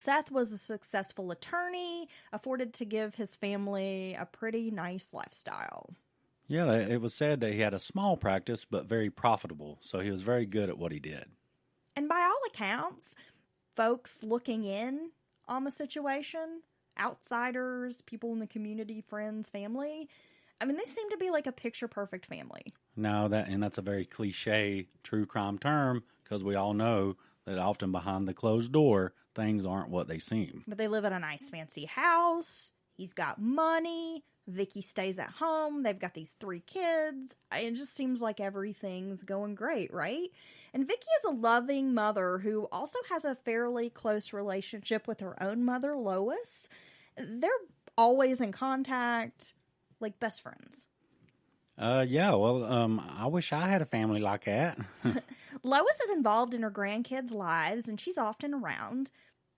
Seth was a successful attorney, afforded to give his family a pretty nice lifestyle. Yeah, it was said that he had a small practice, but very profitable, so he was very good at what he did. And by all accounts, folks looking in on the situation, outsiders, people in the community, friends, family, I mean, they seem to be like a picture-perfect family. Now, that's a very cliche true crime term, because we all know that often behind the closed door, things aren't what they seem. But they live in a nice fancy house. He's got money. Vicki stays at home. They've got these 3 kids. It just seems like everything's going great, right? And Vicki is a loving mother who also has a fairly close relationship with her own mother, Lois. They're always in contact, like best friends. I wish I had a family like that. Lois is involved in her grandkids' lives, and she's often around.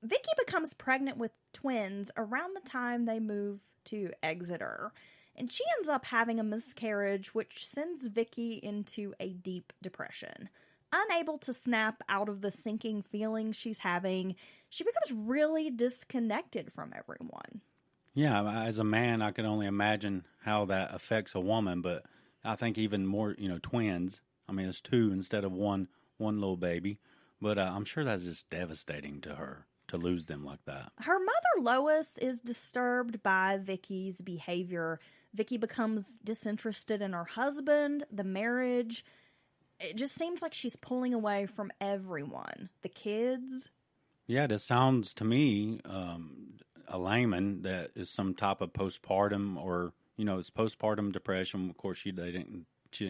Vicki becomes pregnant with twins around the time they move to Exeter, and she ends up having a miscarriage, which sends Vicki into a deep depression. Unable to snap out of the sinking feelings she's having, she becomes really disconnected from everyone. Yeah, as a man, I can only imagine how that affects a woman, but I think even more, twins. I mean, it's 2 instead of one little baby, but I'm sure that's just devastating to her to lose them like that. Her mother, Lois, is disturbed by Vicki's behavior. Vicki becomes disinterested in her husband, the marriage. It just seems like she's pulling away from everyone. The kids. Yeah, this sounds to me, a layman, that is some type of postpartum, or it's postpartum depression. Of course, she didn't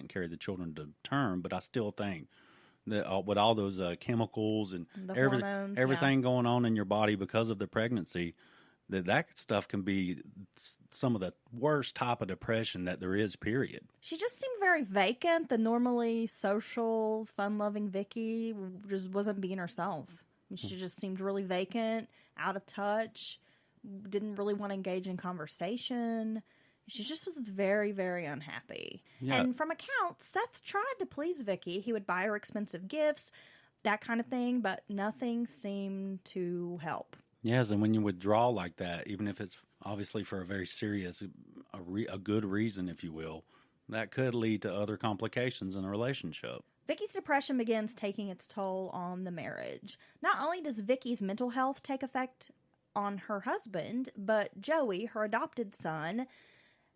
carry the children to term, but I still think that with all those chemicals and hormones, everything going on in your body because of the pregnancy, that stuff can be some of the worst type of depression that there is, period. She just seemed very vacant. The normally social, fun-loving Vicki just wasn't being herself. She just seemed really vacant, out of touch, didn't really want to engage in conversation. She just was very, very unhappy. Yeah. And from accounts, Seth tried to please Vicki. He would buy her expensive gifts, that kind of thing, but nothing seemed to help. Yes, and when you withdraw like that, even if it's obviously for a very serious, a good reason, if you will, that could lead to other complications in a relationship. Vicki's depression begins taking its toll on the marriage. Not only does Vicki's mental health take effect on her husband, but Joey, her adopted son,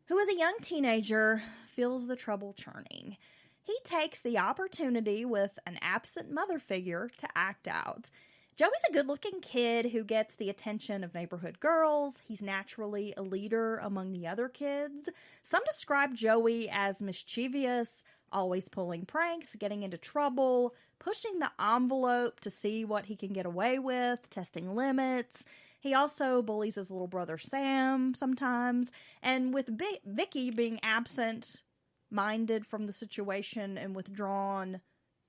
who is a young teenager, feels the trouble churning. He takes the opportunity with an absent mother figure to act out. Joey's a good-looking kid who gets the attention of neighborhood girls. He's naturally a leader among the other kids. Some describe Joey as mischievous, always pulling pranks, getting into trouble, pushing the envelope to see what he can get away with, testing limits. He also bullies his little brother Sam sometimes. And with Vicki being absent-minded from the situation and withdrawn,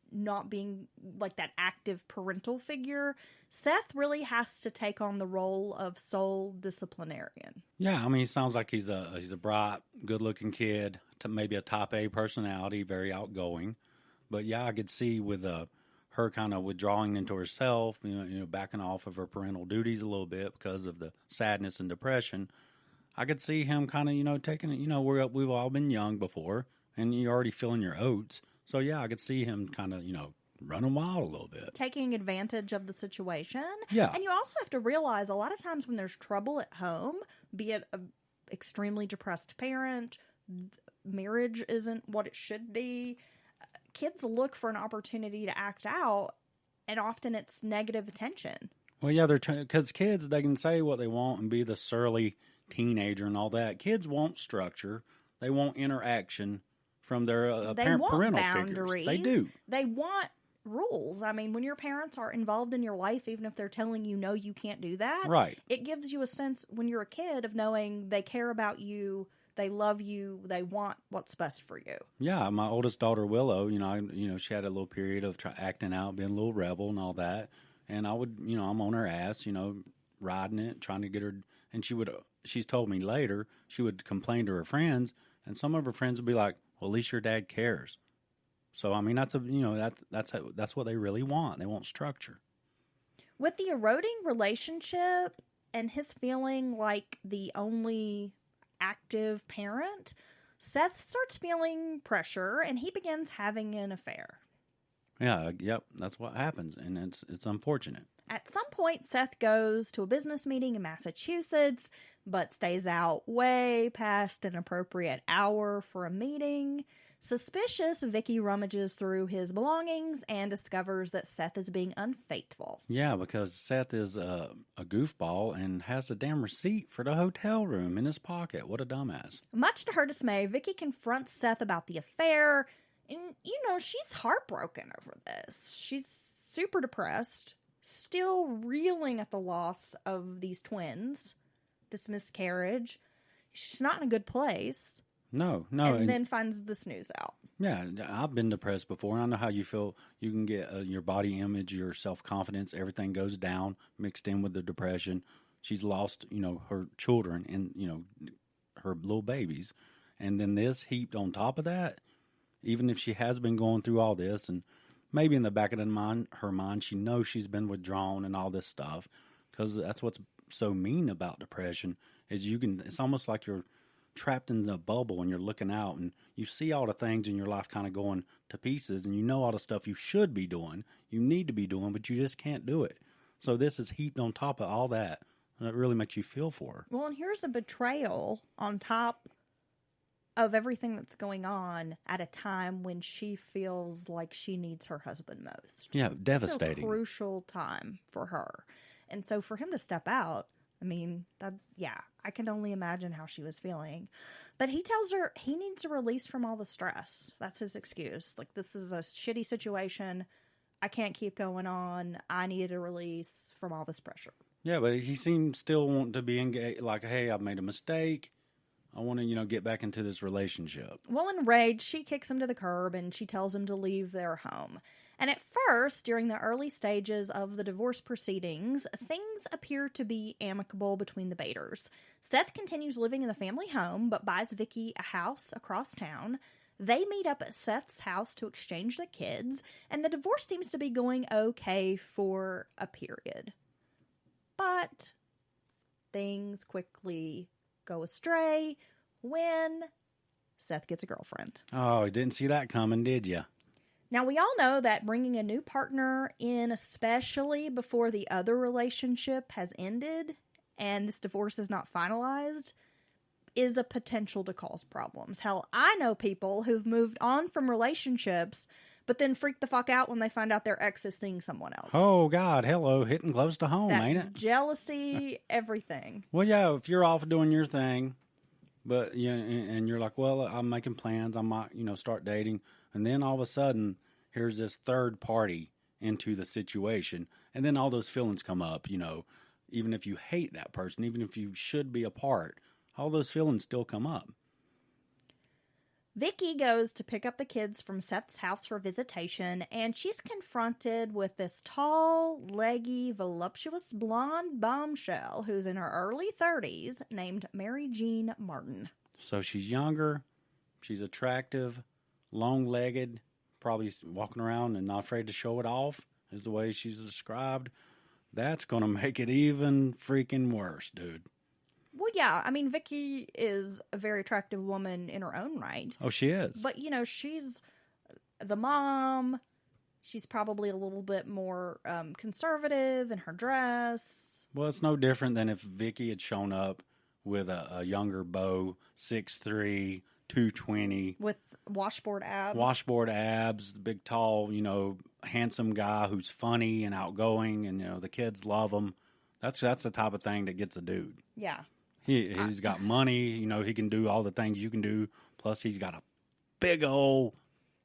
not being like that active parental figure, Seth really has to take on the role of sole disciplinarian. Yeah, I mean, he sounds like he's a bright, good-looking kid, maybe a type A personality, very outgoing. But yeah, I could see with her kind of withdrawing into herself, backing off of her parental duties a little bit because of the sadness and depression. I could see him kind of, taking it, we've all been young before, and you're already feeling your oats. So yeah, I could see him kind of, running wild a little bit. Taking advantage of the situation. Yeah. And you also have to realize a lot of times when there's trouble at home, be it an extremely depressed parent, marriage isn't what it should be, kids look for an opportunity to act out, and often it's negative attention. Well, yeah, because kids, they can say what they want and be the surly teenager and all that. Kids want structure. They want interaction from their parental figures. They do. They want rules. I mean, when your parents are involved in your life, even if they're telling you, no, you can't do that, right? It gives you a sense when you're a kid of knowing they care about you, they love you, they want what's best for you. Yeah, my oldest daughter, Willow, she had a little period of acting out, being a little rebel and all that. And I would, I'm on her ass, riding it, trying to get her. And she's told me later, she would complain to her friends, and some of her friends would be like, well, at least your dad cares. So, I mean, that's what they really want. They want structure. With the eroding relationship and his feeling like the only active parent, Seth starts feeling pressure and he begins having an affair. Yeah, yep, that's what happens, and it's unfortunate. At some point, Seth goes to a business meeting in Massachusetts, but stays out way past an appropriate hour for a meeting. Suspicious, Vicki rummages through his belongings and discovers that Seth is being unfaithful. Yeah, because Seth is a goofball and has the damn receipt for the hotel room in his pocket. What a dumbass. Much to her dismay, Vicki confronts Seth about the affair, and, she's heartbroken over this. She's super depressed, still reeling at the loss of these twins, this miscarriage. She's not in a good place. No. And then finds this news out. Yeah, I've been depressed before, and I know how you feel. You can get your body image, your self-confidence, everything goes down, mixed in with the depression. She's lost, her children and, her little babies. And then this heaped on top of that, even if she has been going through all this, and maybe in the back of her mind, she knows she's been withdrawn and all this stuff, because that's what's so mean about depression, is it's almost like you're trapped in the bubble and you're looking out and you see all the things in your life kind of going to pieces, and you know all the stuff you should be doing, you need to be doing, but you just can't do it. So this is heaped on top of all that, and it really makes you feel for her. Well, and here's a betrayal on top of everything that's going on at a time when she feels like she needs her husband most. Yeah, devastating. It's a crucial time for her. And so for him to step out, I can only imagine how she was feeling. But he tells her he needs a release from all the stress. That's his excuse. Like, this is a shitty situation. I can't keep going on. I needed a release from all this pressure. Yeah, but he seems still want to be engaged. Like, hey, I've made a mistake. I want to, get back into this relationship. Well, enraged, she kicks him to the curb and she tells him to leave their home. And at first, during the early stages of the divorce proceedings, things appear to be amicable between the Baders. Seth continues living in the family home, but buys Vicki a house across town. They meet up at Seth's house to exchange the kids, and the divorce seems to be going okay for a period. But things quickly go astray when Seth gets a girlfriend. Oh, you didn't see that coming, did you? Now, we all know that bringing a new partner in, especially before the other relationship has ended and this divorce is not finalized, is a potential to cause problems. Hell, I know people who've moved on from relationships but then freak the fuck out when they find out their ex is seeing someone else. Oh, God, hello, hitting close to home, that ain't it? Jealousy, everything. Well, yeah, if you're off doing your thing, but and you're like, well, I'm making plans, I might, start dating, and then all of a sudden, here's this third party into the situation, and then all those feelings come up, even if you hate that person, even if you should be apart, all those feelings still come up. Vicki goes to pick up the kids from Seth's house for visitation, and she's confronted with this tall, leggy, voluptuous blonde bombshell who's in her early 30s named Mary Jean Martin. So she's younger, she's attractive, long-legged, probably walking around and not afraid to show it off, is the way she's described. That's going to make it even freaking worse, dude. Well, yeah, Vicki is a very attractive woman in her own right. Oh, she is. But, she's the mom. She's probably a little bit more conservative in her dress. Well, it's no different than if Vicki had shown up with a younger beau, 6'3", 220. With washboard abs. Washboard abs, the big, tall, handsome guy who's funny and outgoing, and, the kids love him. That's the type of thing that gets a dude. Yeah. He's got money, he can do all the things you can do. Plus, he's got a big old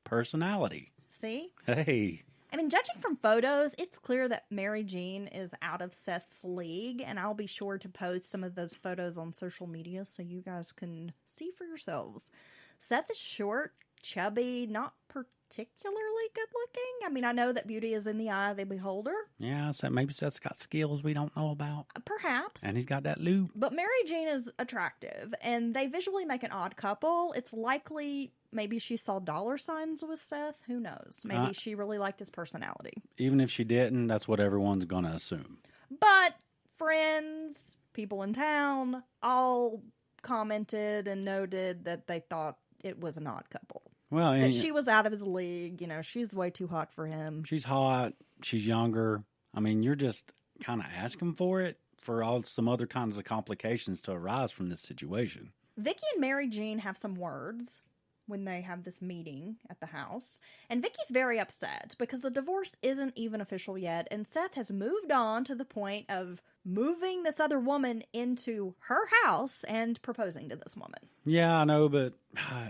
personality. See? Hey. Judging from photos, it's clear that Mary Jean is out of Seth's league, and I'll be sure to post some of those photos on social media so you guys can see for yourselves. Seth is short, chubby, not particularly good looking. I know that beauty is in the eye of the beholder. Yeah, so maybe Seth's got skills we don't know about. Perhaps. And he's got that loop. But Mary Jean is attractive, and they visually make an odd couple. It's likely maybe she saw dollar signs with Seth. Who knows? Maybe she really liked his personality. Even if she didn't, that's what everyone's going to assume. But friends, people in town, all commented and noted that they thought it was an odd couple. Well, and that she was out of his league. You know, she's way too hot for him. She's hot. She's younger. I mean, you're just kind of asking for it for some other kinds of complications to arise from this situation. Vicki and Mary Jean have some words when they have this meeting at the house. And Vicki's very upset because the divorce isn't even official yet. And Seth has moved on to the point of moving this other woman into her house and proposing to this woman. Yeah, I know, but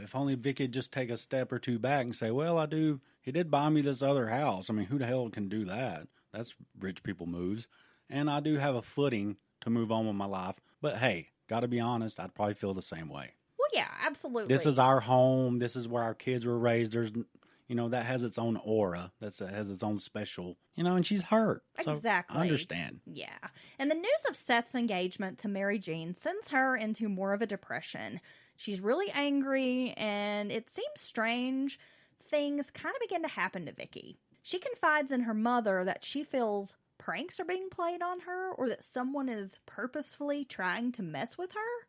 if only Vicki would just take a step or two back and say, well, he did buy me this other house. I mean, who the hell can do that? That's rich people moves. And I do have a footing to move on with my life. But hey, got to be honest, I'd probably feel the same way. Well, yeah, absolutely. This is our home. This is where our kids were raised. There's, that has its own aura. That has its own special, and she's hurt. Exactly. So I understand. Yeah. And the news of Seth's engagement to Mary Jean sends her into more of a depression. She's really angry, and it seems strange. Things kind of begin to happen to Vicki. She confides in her mother that she feels pranks are being played on her or that someone is purposefully trying to mess with her.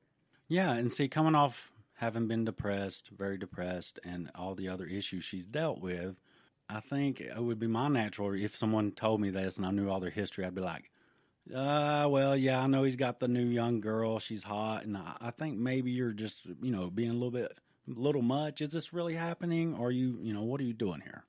Yeah, and see, coming off having been depressed, very depressed, and all the other issues she's dealt with, I think it would be my natural, if someone told me this and I knew all their history, I'd be like, well, yeah, I know he's got the new young girl, she's hot, and I think maybe you're just, being a little much. Is this really happening? Or what are you doing here?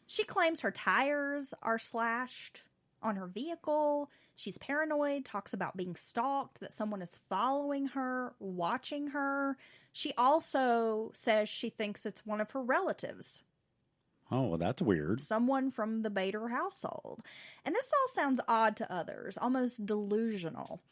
She claims her tires are slashed on her vehicle. She's paranoid, talks about being stalked, that someone is following her, watching her. She also says she thinks it's one of her relatives. Oh, well, that's weird. Someone from the Bader household. And this all sounds odd to others, almost delusional.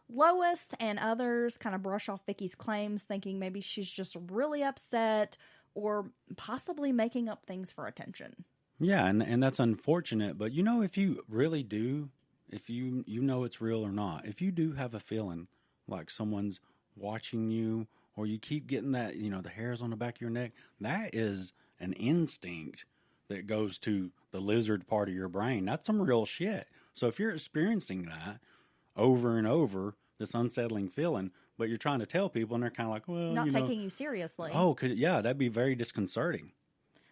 Lois and others kind of brush off Vicki's claims, thinking maybe she's just really upset or possibly making up things for attention. Yeah, and that's unfortunate. But, if you really do, if you know it's real or not, if you do have a feeling like someone's watching you or you keep getting that, the hairs on the back of your neck, that is an instinct that goes to the lizard part of your brain. That's some real shit. So if you're experiencing that over and over, this unsettling feeling, but you're trying to tell people and they're kind of like, well, not taking you seriously. Oh, yeah, that'd be very disconcerting.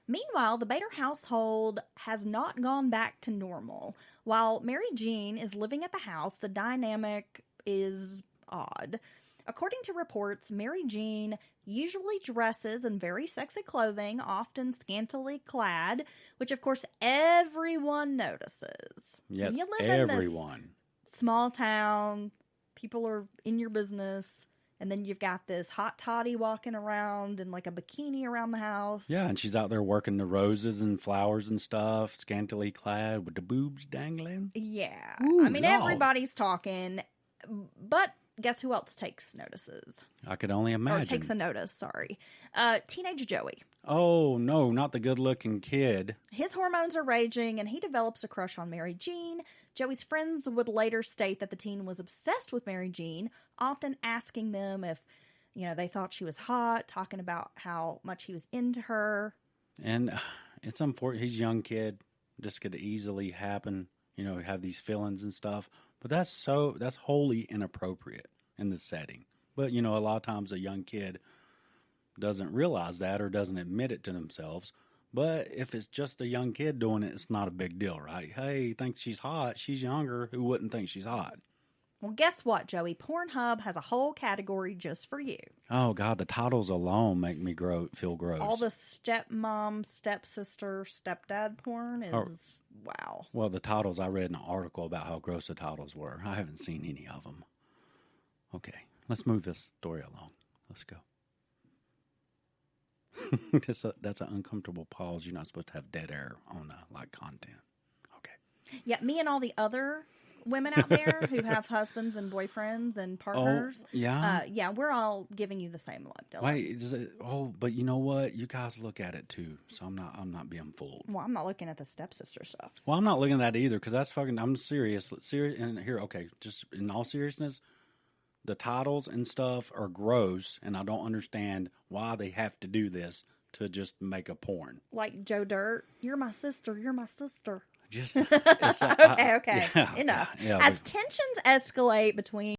Meanwhile, the Bader household has not gone back to normal. While Mary Jean is living at the house, the dynamic is odd. According to reports, Mary Jean usually dresses in very sexy clothing, often scantily clad, which of course everyone notices. Yes, when you live everyone. In this small town, people are in your business. And then you've got this hot toddy walking around in like a bikini around the house. Yeah, and she's out there working the roses and flowers and stuff, scantily clad with the boobs dangling. Yeah. Ooh, I mean, Lord. Everybody's talking. But guess who else takes notices? I could only imagine. Or takes a notice, sorry. Teenage Joey. Oh, no, not the good-looking kid. His hormones are raging, and he develops a crush on Mary Jean. Joey's friends would later state that the teen was obsessed with Mary Jean, often asking them if, they thought she was hot, talking about how much he was into her. And it's unfortunate. He's a young kid. This could easily happen, have these feelings and stuff. But that's wholly inappropriate in this setting. But, a lot of times a young kid doesn't realize that or doesn't admit it to themselves. But if it's just a young kid doing it, it's not a big deal, right? Hey, he thinks she's hot. She's younger. Who wouldn't think she's hot? Well, guess what, Joey? Pornhub has a whole category just for you. Oh, God, the titles alone make me feel gross. All the stepmom, stepsister, stepdad porn is, wow. Well, the titles, I read an article about how gross the titles were. I haven't seen any of them. Okay, let's move this story along. Let's go. That's an uncomfortable pause. You're not supposed to have dead air on content. Okay. Yeah, me and all the other women out there who have husbands and boyfriends and partners. Oh, yeah? Yeah, we're all giving you the same look, Dylan. Wait, but you know what? You guys look at it too, so I'm not being fooled. Well, I'm not looking at the stepsister stuff. Well, I'm not looking at that either, because that's I'm serious. And here, okay, just in all seriousness, the titles and stuff are gross, and I don't understand why they have to do this to just make a porn. Like Joe Dirt, you're my sister, you're my sister. Just it's Okay, yeah, enough. yeah, As tensions escalate between